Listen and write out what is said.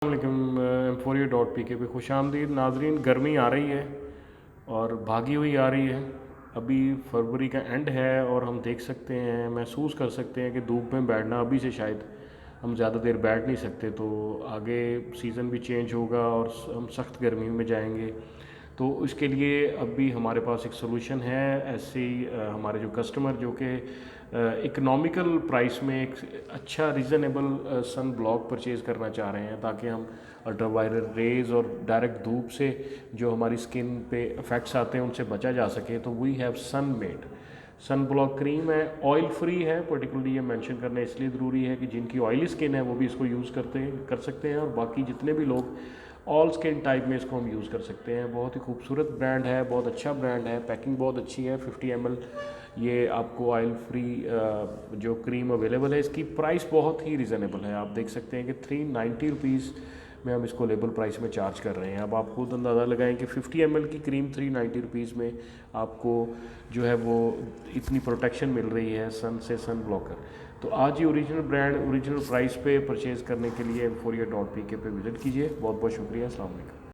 M4A.pk पे खुशामदीद नाजरीन। गर्मी आ रही है और भागी हुई आ रही है। अभी फरवरी का एंड है और हम देख सकते हैं, महसूस कर सकते हैं कि धूप में बैठना अभी से शायद हम ज़्यादा देर बैठ नहीं सकते। तो आगे सीज़न भी चेंज होगा और हम सख्त गर्मी में जाएंगे। तो इसके लिए अभी हमारे पास एक सोल्यूशन है। ऐसे ही हमारे जो कस्टमर जो कि इकनॉमिकल प्राइस में एक अच्छा रीज़नेबल सन ब्लॉक परचेज़ करना चाह रहे हैं, ताकि हम अल्ट्रावायलेट रेज़ और डायरेक्ट धूप से जो हमारी स्किन पे इफ़ेक्ट्स आते हैं उनसे बचा जा सके। तो we have sun made sun block cream है, ऑयल फ्री है। पर्टिकुलरली ये मेंशन करना इसलिए ज़रूरी है कि जिनकी ऑयली स्किन है वो भी इसको यूज़ कर सकते हैं, और बाकी जितने भी लोग ऑल स्किन टाइप में इसको हम यूज़ कर सकते हैं। बहुत ही खूबसूरत ब्रांड है, बहुत अच्छा ब्रांड है, पैकिंग बहुत अच्छी है। 50 ml ये आपको ऑयल फ्री जो क्रीम अवेलेबल है, इसकी प्राइस बहुत ही रिजनेबल है। आप देख सकते हैं कि 390 रुपीज़ में हम इसको लेबल प्राइस में चार्ज कर रहे हैं। अब आप खुद अंदाज़ा लगाएं कि 50 ml की क्रीम 390 रुपीज़ में आपको जो है वो इतनी प्रोटेक्शन मिल रही है सन से, सन ब्लॉकर। तो आज ही ओरिजिनल ब्रांड ओरिजिनल प्राइस पे परचेज़ करने के लिए M4A.pk पे विज़िट कीजिए। बहुत बहुत शुक्रिया। अस्सलाम वालेकुम।